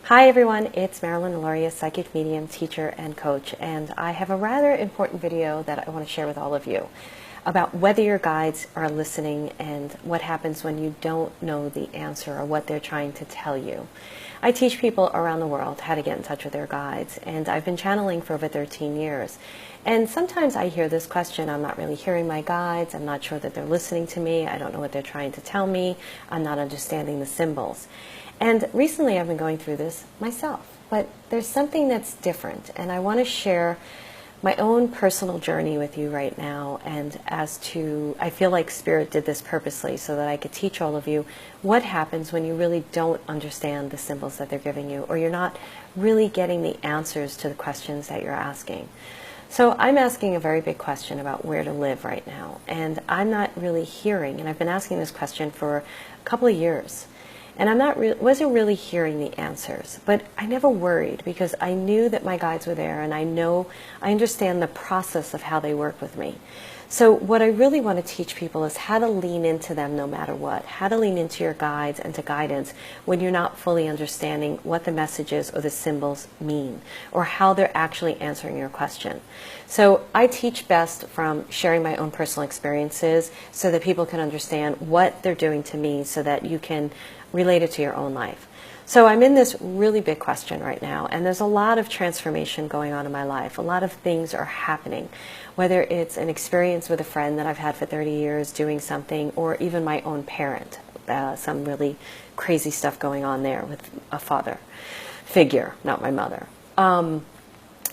Hi everyone, it's Marilyn Aloria, psychic medium, teacher, and coach, and I have a rather important video that I want to share with all of you about whether your guides are listening and what happens when you don't know the answer or what they're trying to tell you. I teach people around the world how to get in touch with their guides, and I've been channeling for over 13 years. And sometimes I hear this question, I'm not really hearing my guides, I'm not sure that they're listening to me, I don't know what they're trying to tell me, I'm not understanding the symbols. And recently I've been going through this myself, but there's something that's different, and I want to share my own personal journey with you right now, and I feel like Spirit did this purposely so that I could teach all of you what happens when you really don't understand the symbols that they're giving you, or you're not really getting the answers to the questions that you're asking. So I'm asking a very big question about where to live right now, and I'm not really hearing, and I've been asking this question for a couple of years. And wasn't really hearing the answers, but I never worried because I knew that my guides were there, and I understand the process of how they work with me. So what I really want to teach people is how to lean into them no matter what, how to lean into your guides and to guidance when you're not fully understanding what the messages or the symbols mean, or how they're actually answering your question. So I teach best from sharing my own personal experiences so that people can understand what they're doing to me so that you can relate it to your own life. So I'm in this really big question right now, and there's a lot of transformation going on in my life. A lot of things are happening, whether it's an experience with a friend that I've had for 30 years doing something, or even my own parent, some really crazy stuff going on there with a father figure, not my mother.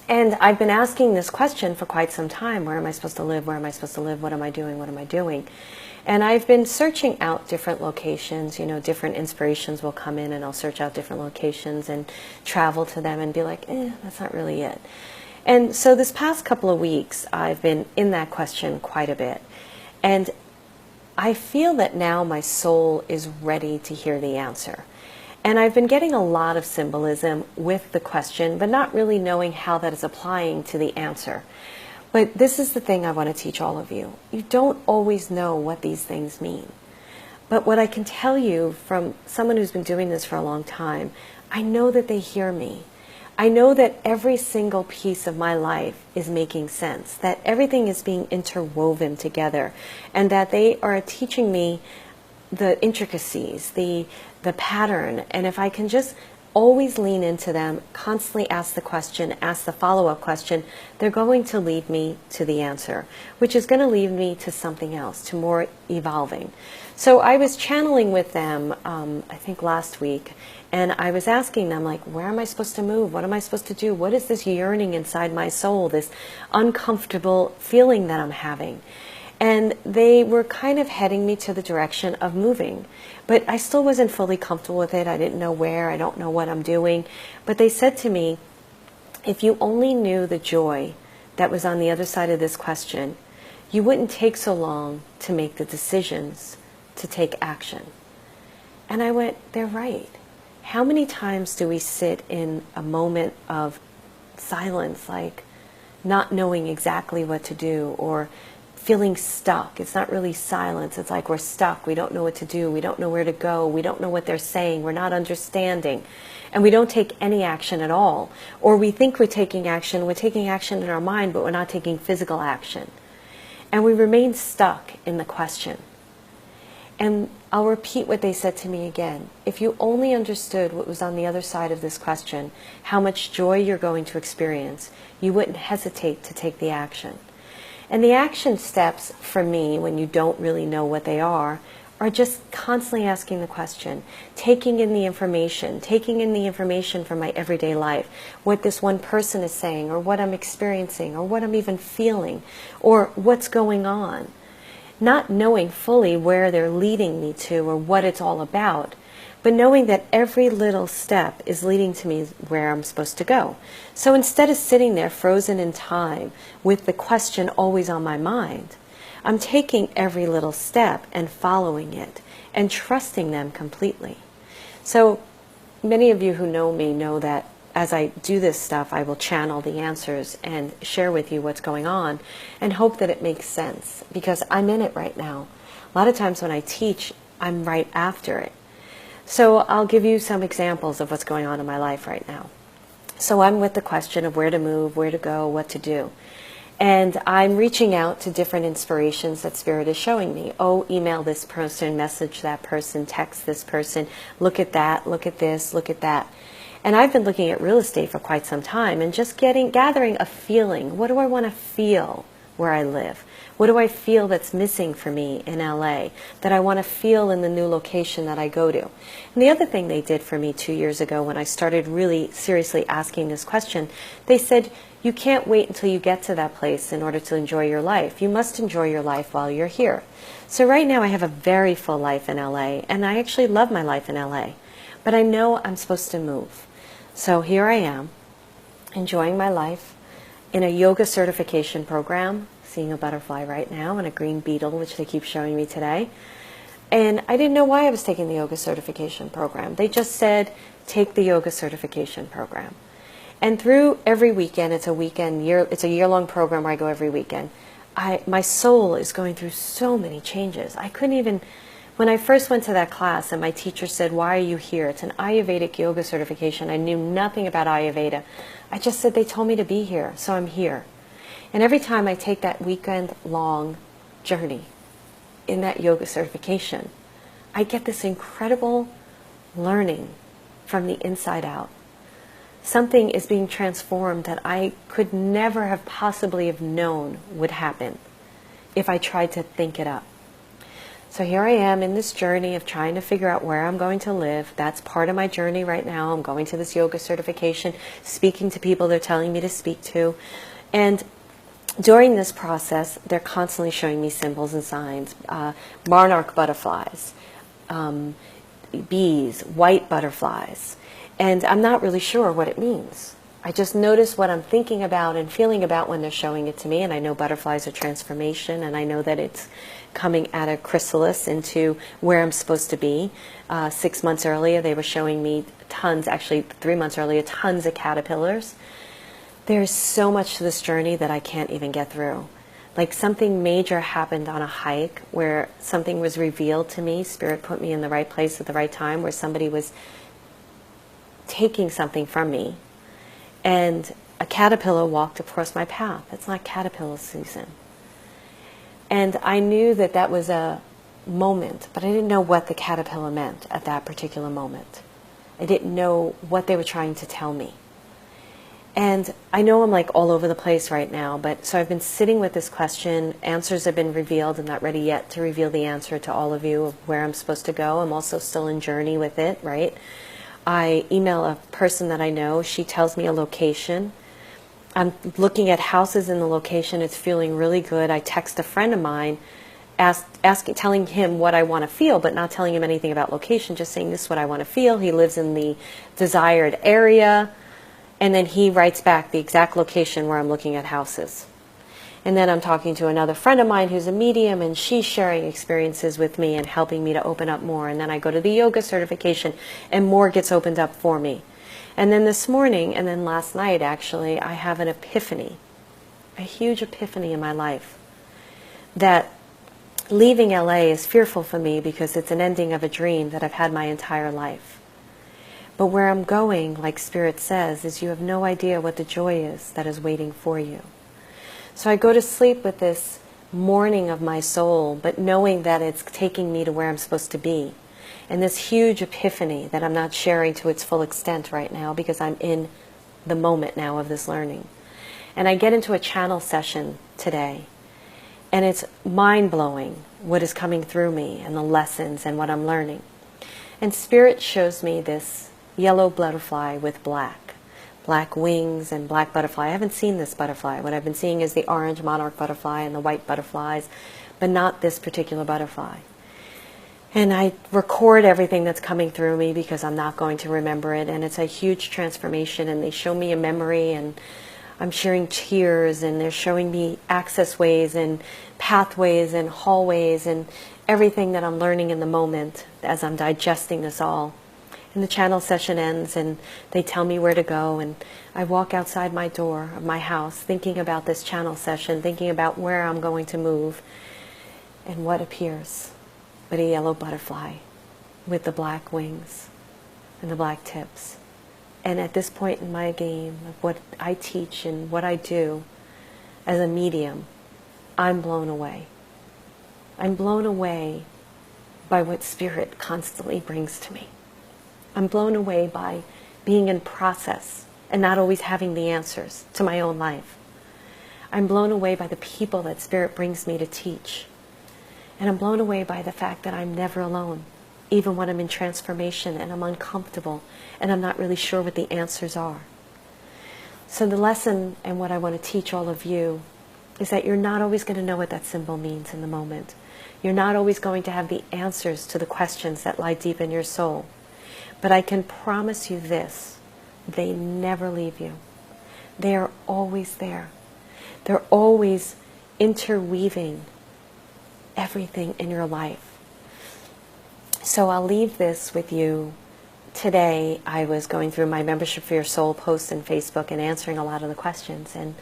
And I've been asking this question for quite some time. Where am I supposed to live? Where am I supposed to live? What am I doing? What am I doing? And I've been searching out different locations, different inspirations will come in, and I'll search out different locations and travel to them and be like, that's not really it. And so this past couple of weeks, I've been in that question quite a bit. And I feel that now my soul is ready to hear the answer. And I've been getting a lot of symbolism with the question, but not really knowing how that is applying to the answer. But this is the thing I want to teach all of you. You don't always know what these things mean. But what I can tell you from someone who's been doing this for a long time, I know that they hear me. I know that every single piece of my life is making sense, that everything is being interwoven together, and that they are teaching me the intricacies, the pattern. And if I can just always lean into them, constantly ask the question, ask the follow-up question, they're going to lead me to the answer, which is going to lead me to something else, to more evolving. So I was channeling with them, I think last week, and I was asking them, like, where am I supposed to move? What am I supposed to do? What is this yearning inside my soul, this uncomfortable feeling that I'm having? And they were kind of heading me to the direction of moving. But I still wasn't fully comfortable with it. I didn't know where. I don't know what I'm doing. But they said to me, if you only knew the joy that was on the other side of this question, you wouldn't take so long to make the decisions to take action. And I went, they're right. How many times do we sit in a moment of silence, like not knowing exactly what to do, or feeling stuck? It's not really silence. It's like we're stuck. We don't know what to do. We don't know where to go. We don't know what they're saying. We're not understanding. And we don't take any action at all. Or we think we're taking action. We're taking action in our mind, but we're not taking physical action. And we remain stuck in the question. And I'll repeat what they said to me again. If you only understood what was on the other side of this question, how much joy you're going to experience, you wouldn't hesitate to take the action. And the action steps for me, when you don't really know what they are just constantly asking the question, taking in the information from my everyday life, what this one person is saying, or what I'm experiencing, or what I'm even feeling, or what's going on. Not knowing fully where they're leading me to or what it's all about, but knowing that every little step is leading to me where I'm supposed to go. So instead of sitting there frozen in time with the question always on my mind, I'm taking every little step and following it and trusting them completely. So many of you who know me know that as I do this stuff, I will channel the answers and share with you what's going on and hope that it makes sense, because I'm in it right now. A lot of times when I teach, I'm right after it. So I'll give you some examples of what's going on in my life right now. So I'm with the question of where to move, where to go, what to do. And I'm reaching out to different inspirations that Spirit is showing me. Oh, email this person, message that person, text this person, look at that, look at this, look at that. And I've been looking at real estate for quite some time and just gathering a feeling. What do I want to feel where I live? What do I feel that's missing for me in LA that I want to feel in the new location that I go to? And the other thing they did for me 2 years ago when I started really seriously asking this question, they said, you can't wait until you get to that place in order to enjoy your life. You must enjoy your life while you're here. So right now I have a very full life in LA, and I actually love my life in LA. But I know I'm supposed to move. So here I am, enjoying my life in a yoga certification program, seeing a butterfly right now and a green beetle, which they keep showing me today. And I didn't know why I was taking the yoga certification program. They just said, take the yoga certification program. And through every weekend, it's a year-long program where I go every weekend. My soul is going through so many changes. I couldn't even, when I first went to that class and my teacher said, why are you here? It's an Ayurvedic yoga certification. I knew nothing about Ayurveda. I just said, they told me to be here, so I'm here. And every time I take that weekend-long journey in that yoga certification, I get this incredible learning from the inside out. Something is being transformed that I could never have possibly have known would happen if I tried to think it up. So here I am in this journey of trying to figure out where I'm going to live. That's part of my journey right now. I'm going to this yoga certification, speaking to people they're telling me to speak to. And during this process, they're constantly showing me symbols and signs, monarch butterflies, bees, white butterflies. And I'm not really sure what it means. I just notice what I'm thinking about and feeling about when they're showing it to me. And I know butterflies are transformation, and I know that it's coming out of chrysalis into where I'm supposed to be. 6 months earlier, they were showing me tons, actually 3 months earlier, tons of caterpillars. There's so much to this journey that I can't even get through. Like something major happened on a hike where something was revealed to me. Spirit put me in the right place at the right time where somebody was taking something from me. And a caterpillar walked across my path. It's not caterpillar season. And I knew that that was a moment, but I didn't know what the caterpillar meant at that particular moment. I didn't know what they were trying to tell me. And I know I'm like all over the place right now, but so I've been sitting with this question. Answers have been revealed. I'm not ready yet to reveal the answer to all of you of where I'm supposed to go. I'm also still in journey with it, right? I email a person that I know. She tells me a location. I'm looking at houses in the location. It's feeling really good. I text a friend of mine, telling him what I want to feel, but not telling him anything about location, just saying this is what I want to feel. He lives in the desired area. And then he writes back the exact location where I'm looking at houses. And then I'm talking to another friend of mine who's a medium, and she's sharing experiences with me and helping me to open up more. And then I go to the yoga certification, and more gets opened up for me. And then this morning, and then last night actually, I have an epiphany, a huge epiphany in my life, that leaving LA is fearful for me because it's an ending of a dream that I've had my entire life. But where I'm going, like Spirit says, is you have no idea what the joy is that is waiting for you. So I go to sleep with this mourning of my soul, but knowing that it's taking me to where I'm supposed to be. And this huge epiphany that I'm not sharing to its full extent right now because I'm in the moment now of this learning. And I get into a channel session today. And it's mind-blowing what is coming through me and the lessons and what I'm learning. And Spirit shows me this yellow butterfly with black wings and black butterfly. I haven't seen this butterfly. What I've been seeing is the orange monarch butterfly and the white butterflies, but not this particular butterfly. And I record everything that's coming through me because I'm not going to remember it, and it's a huge transformation, and they show me a memory, and I'm sharing tears, and they're showing me access ways and pathways and hallways and everything that I'm learning in the moment as I'm digesting this all. And the channel session ends, and they tell me where to go, and I walk outside my door of my house thinking about this channel session, thinking about where I'm going to move, and what appears but a yellow butterfly with the black wings and the black tips. And at this point in my game of what I teach and what I do as a medium, I'm blown away. I'm blown away by what Spirit constantly brings to me. I'm blown away by being in process and not always having the answers to my own life. I'm blown away by the people that Spirit brings me to teach. And I'm blown away by the fact that I'm never alone, even when I'm in transformation and I'm uncomfortable and I'm not really sure what the answers are. So the lesson and what I want to teach all of you is that you're not always going to know what that symbol means in the moment. You're not always going to have the answers to the questions that lie deep in your soul. But I can promise you this, they never leave you. They are always there. They're always interweaving everything in your life. So I'll leave this with you. Today I was going through my Membership for Your Soul posts in Facebook and answering a lot of the questions. And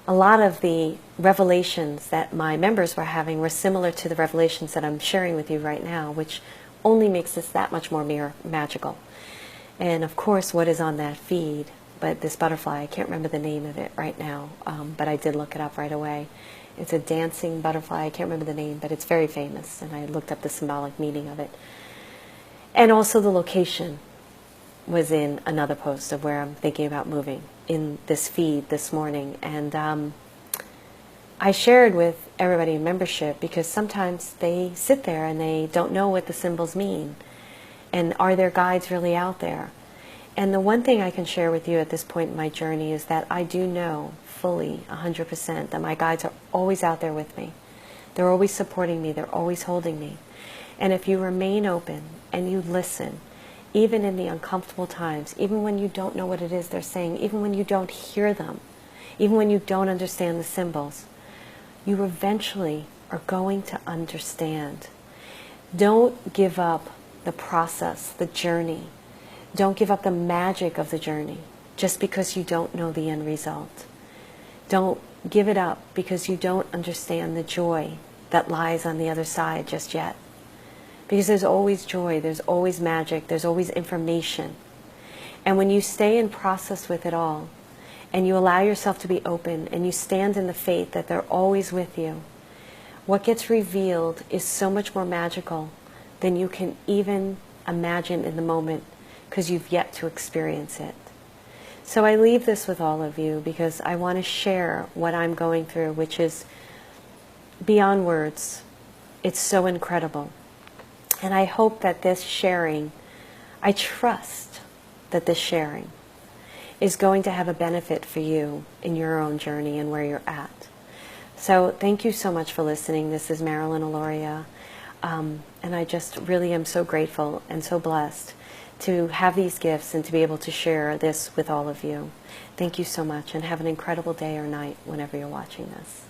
a lot of the revelations that my members were having were similar to the revelations that I'm sharing with you right now, which only makes this that much more magical. And of course, what is on that feed, but this butterfly, I can't remember the name of it right now, but I did look it up right away. It's a dancing butterfly, I can't remember the name, but it's very famous, and I looked up the symbolic meaning of it. And also the location was in another post of where I'm thinking about moving in this feed this morning. And I shared with everybody in membership because sometimes they sit there and they don't know what the symbols mean. And are their guides really out there? And the one thing I can share with you at this point in my journey is that I do know fully 100% that my guides are always out there with me. They're always supporting me. They're always holding me. And if you remain open and you listen, even in the uncomfortable times, even when you don't know what it is they're saying, even when you don't hear them, even when you don't understand the symbols, you eventually are going to understand. Don't give up the process, the journey. Don't give up the magic of the journey just because you don't know the end result. Don't give it up because you don't understand the joy that lies on the other side just yet. Because there's always joy, there's always magic, there's always information. And when you stay in process with it all, and you allow yourself to be open, and you stand in the faith that they're always with you, what gets revealed is so much more magical than you can even imagine in the moment, because you've yet to experience it. So I leave this with all of you because I want to share what I'm going through, which is beyond words. It's so incredible. And I hope that this sharing, I trust that this sharing is going to have a benefit for you in your own journey and where you're at. So thank you so much for listening. This is Marilyn Aloria. And I just really am so grateful and so blessed to have these gifts and to be able to share this with all of you. Thank you so much, and have an incredible day or night whenever you're watching this.